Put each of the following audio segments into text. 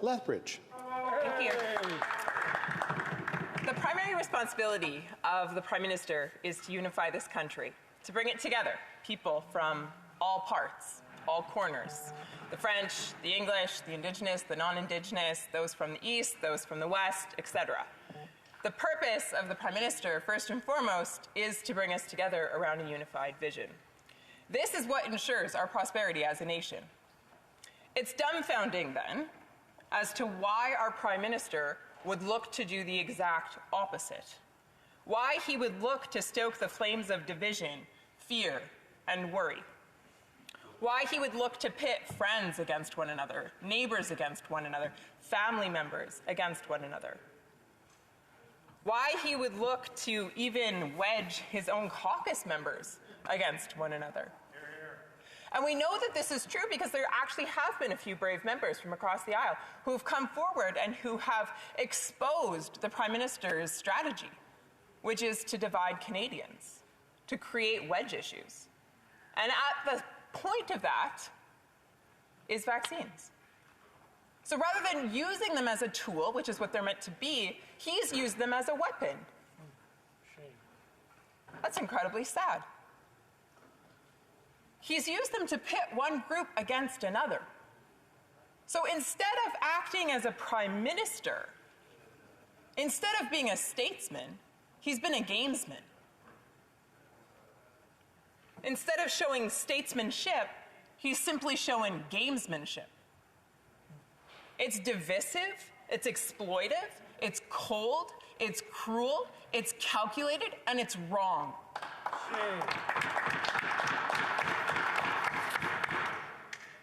Lethbridge. Thank you. The primary responsibility of the Prime Minister is to unify this country, to bring it together, people from all parts, all corners, the French, the English, the Indigenous, the non-Indigenous, those from the East, those from the West, etc. The purpose of the Prime Minister, first and foremost, is to bring us together around a unified vision. This is what ensures our prosperity as a nation. It's dumbfounding, then, as to why our Prime Minister would look to do the exact opposite. Why he would look to stoke the flames of division, fear, and worry. Why he would look to pit friends against one another, neighbors against one another, family members against one another. Why he would look to even wedge his own caucus members against one another. And we know that this is true because there actually have been a few brave members from across the aisle who have come forward and who have exposed the Prime Minister's strategy, which is to divide Canadians, to create wedge issues. And at the point of that is vaccines. So rather than using them as a tool, which is what they're meant to be, he's used them as a weapon. Shame. That's incredibly sad. He's used them to pit one group against another. So instead of acting as a Prime Minister, instead of being a statesman, he's been a gamesman. Instead of showing statesmanship, he's simply showing gamesmanship. It's divisive, it's exploitive, it's cold, it's cruel, it's calculated, and it's wrong. Shame.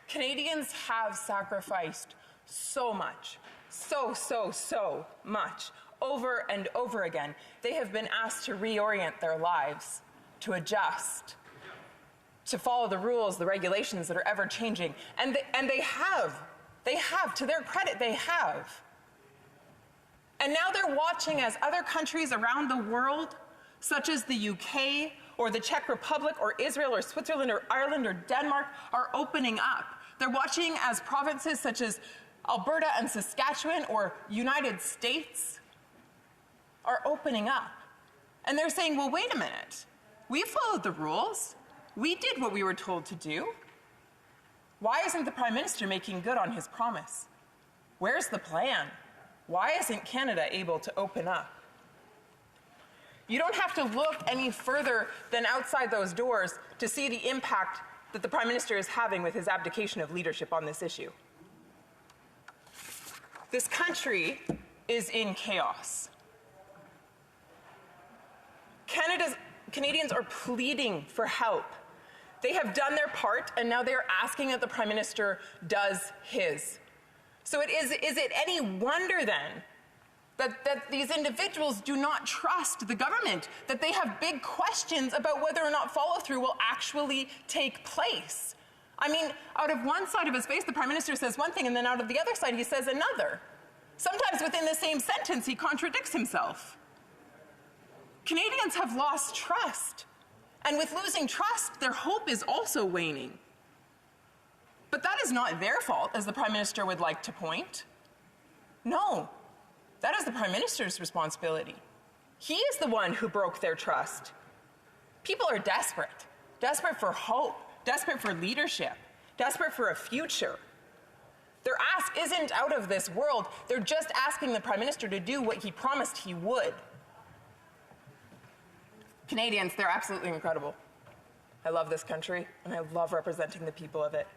Canadians have sacrificed so much, so much, over and over again. They have been asked to reorient their lives, to adjust, to follow the rules, the regulations that are ever changing. And they have. They have. To their credit, they have. And now they're watching as other countries around the world, such as the UK or the Czech Republic or Israel or Switzerland or Ireland or Denmark, are opening up. They're watching as provinces such as Alberta and Saskatchewan or United States are opening up. And they're saying, well, wait a minute. We followed the rules. We did what we were told to do. Why isn't the Prime Minister making good on his promise? Where's the plan? Why isn't Canada able to open up? You don't have to look any further than outside those doors to see the impact that the Prime Minister is having with his abdication of leadership on this issue. This country is in chaos. Canadians are pleading for help. They have done their part, and now they are asking that the Prime Minister does his. So is it any wonder then that these individuals do not trust the government, that they have big questions about whether or not follow-through will actually take place? I mean, out of one side of his face, the Prime Minister says one thing, and then out of the other side, he says another. Sometimes within the same sentence, he contradicts himself. Canadians have lost trust. And with losing trust, their hope is also waning. But that is not their fault, as the Prime Minister would like to point. No. That is the Prime Minister's responsibility. He is the one who broke their trust. People are desperate. Desperate for hope. Desperate for leadership. Desperate for a future. Their ask isn't out of this world. They're just asking the Prime Minister to do what he promised he would. Canadians, they're absolutely incredible. I love this country, and I love representing the people of it.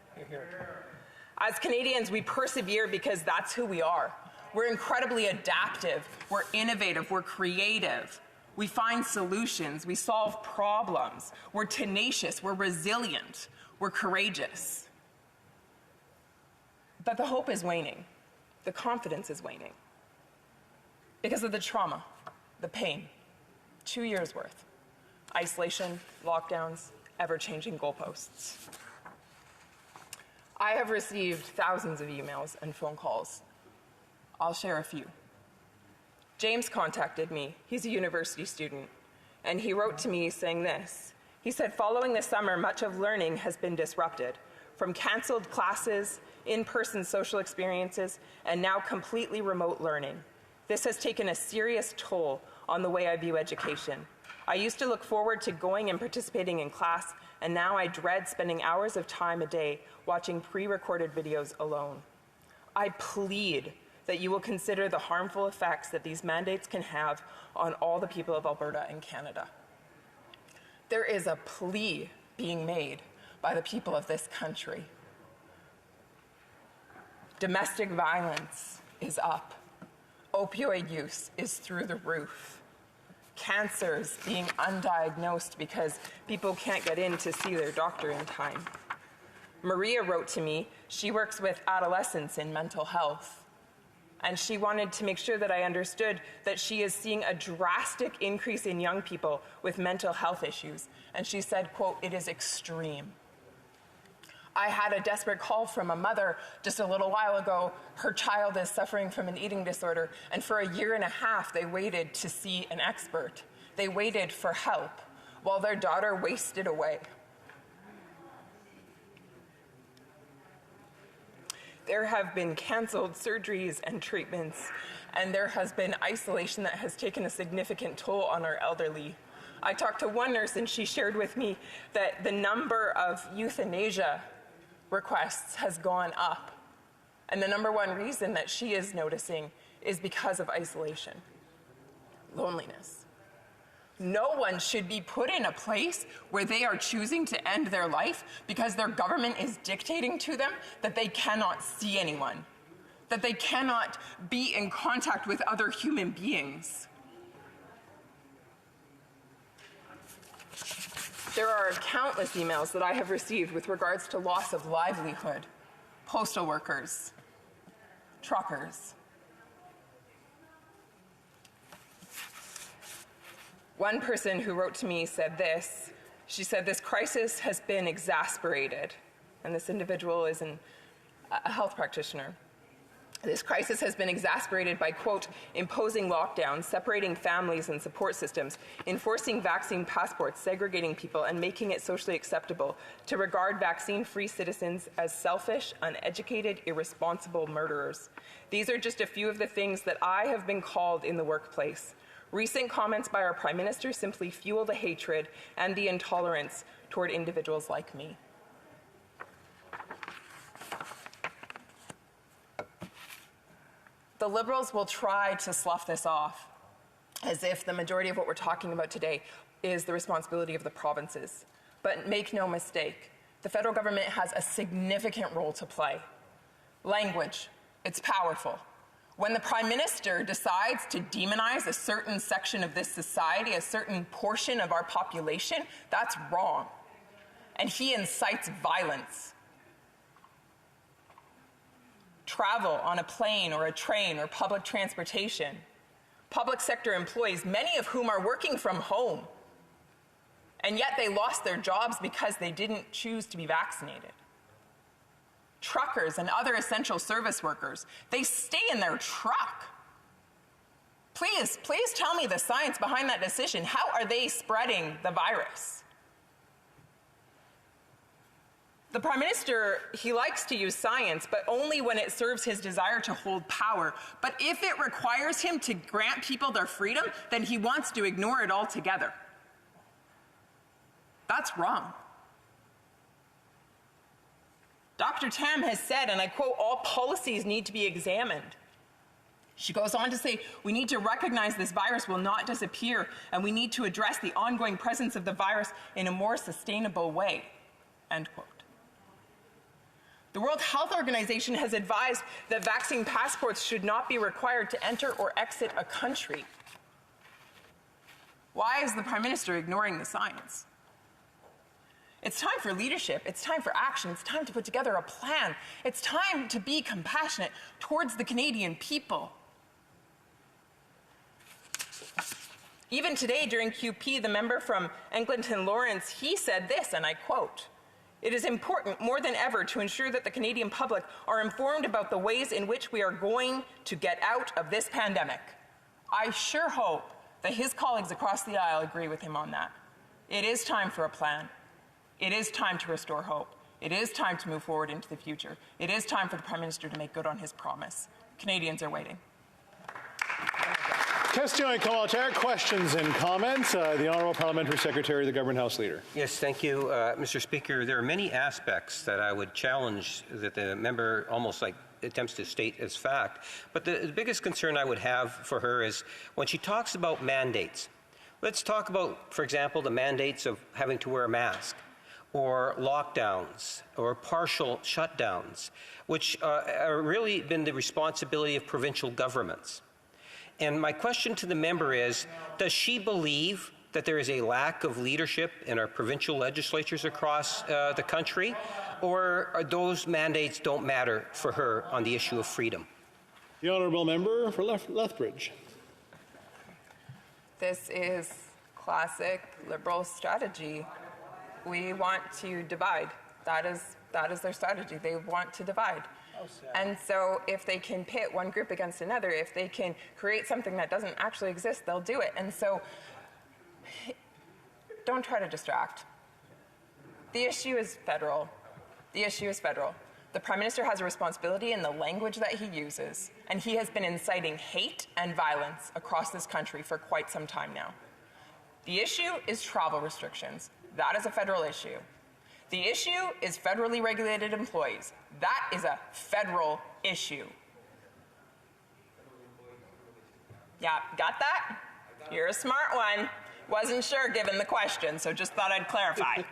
As Canadians, we persevere because that's who we are. We're incredibly adaptive, we're innovative, we're creative. We find solutions, we solve problems. We're tenacious, we're resilient, we're courageous. But the hope is waning. The confidence is waning. Because of the trauma, the pain, 2 years worth. Isolation, lockdowns, ever-changing goalposts. I have received thousands of emails and phone calls. I'll share a few. James contacted me. He's a university student. And he wrote to me saying this. He said, following the summer, much of learning has been disrupted. From canceled classes, in-person social experiences, and now completely remote learning. This has taken a serious toll on the way I view education. I used to look forward to going and participating in class, and now I dread spending hours of time a day watching pre-recorded videos alone. I plead that you will consider the harmful effects that these mandates can have on all the people of Alberta and Canada. There is a plea being made by the people of this country. Domestic violence is up. Opioid use is through the roof. Cancers being undiagnosed because people can't get in to see their doctor in time. Maria wrote to me, she works with adolescents in mental health, and she wanted to make sure that I understood that she is seeing a drastic increase in young people with mental health issues. And she said, quote, "It is extreme." I had a desperate call from a mother just a little while ago. Her child is suffering from an eating disorder, and for 1.5 years, they waited to see an expert. They waited for help while their daughter wasted away. There have been canceled surgeries and treatments, and there has been isolation that has taken a significant toll on our elderly. I talked to one nurse, and she shared with me that the number of euthanasia requests has gone up. And the number one reason that she is noticing is because of isolation, loneliness. No one should be put in a place where they are choosing to end their life because their government is dictating to them that they cannot see anyone, that they cannot be in contact with other human beings. There are countless emails that I have received with regards to loss of livelihood, postal workers, truckers. One person who wrote to me said this. She said, "This crisis has been exasperated," and this individual is a health practitioner. "This crisis has been exasperated by, quote, imposing lockdowns, separating families and support systems, enforcing vaccine passports, segregating people, and making it socially acceptable to regard vaccine-free citizens as selfish, uneducated, irresponsible murderers. These are just a few of the things that I have been called in the workplace. Recent comments by our Prime Minister simply fuel the hatred and the intolerance toward individuals like me." The Liberals will try to slough this off as if the majority of what we're talking about today is the responsibility of the provinces. But make no mistake, the federal government has a significant role to play. Language, it's powerful. When the Prime Minister decides to demonize a certain section of this society, a certain portion of our population, that's wrong. And he incites violence. Travel on a plane or a train or public transportation. Public sector employees, many of whom are working from home, and yet they lost their jobs because they didn't choose to be vaccinated. Truckers and other essential service workers, they stay in their truck. Please tell me the science behind that decision. How are they spreading the virus? The Prime Minister, he likes to use science, but only when it serves his desire to hold power. But if it requires him to grant people their freedom, then he wants to ignore it altogether. That's wrong. Dr. Tam has said, and I quote, "All policies need to be examined." She goes on to say, "We need to recognize this virus will not disappear, and we need to address the ongoing presence of the virus in a more sustainable way," end quote. The World Health Organization has advised that vaccine passports should not be required to enter or exit a country. Why is the Prime Minister ignoring the science? It's time for leadership. It's time for action. It's time to put together a plan. It's time to be compassionate towards the Canadian people. Even today during QP, the member from Eglinton Lawrence, he said this, and I quote, "It is important more than ever to ensure that the Canadian public are informed about the ways in which we are going to get out of this pandemic." I sure hope that his colleagues across the aisle agree with him on that. It is time for a plan. It is time to restore hope. It is time to move forward into the future. It is time for the Prime Minister to make good on his promise. Canadians are waiting. Question commentaire, questions and comments. The Honourable Parliamentary Secretary, the Government House Leader. Yes, thank you, Mr. Speaker. There are many aspects that I would challenge that the member almost like attempts to state as fact. But the biggest concern I would have for her is when she talks about mandates. Let's talk about, for example, the mandates of having to wear a mask, or lockdowns, or partial shutdowns, which are really been the responsibility of provincial governments. And my question to the member is, does she believe that there is a lack of leadership in our provincial legislatures across the country, or are those mandates don't matter for her on the issue of freedom? The Honourable Member for Lethbridge. This is classic Liberal strategy. We want to divide. That is their strategy. They want to divide. And so if they can pit one group against another, if they can create something that doesn't actually exist, they'll do it. And so don't try to distract. The issue is federal. The issue is federal. The Prime Minister has a responsibility in the language that he uses, and he has been inciting hate and violence across this country for quite some time now. The issue is travel restrictions. That is a federal issue. The issue is federally regulated employees. That is a federal issue. Yeah, got that? You're a smart one. Wasn't sure given the question, so just thought I'd clarify.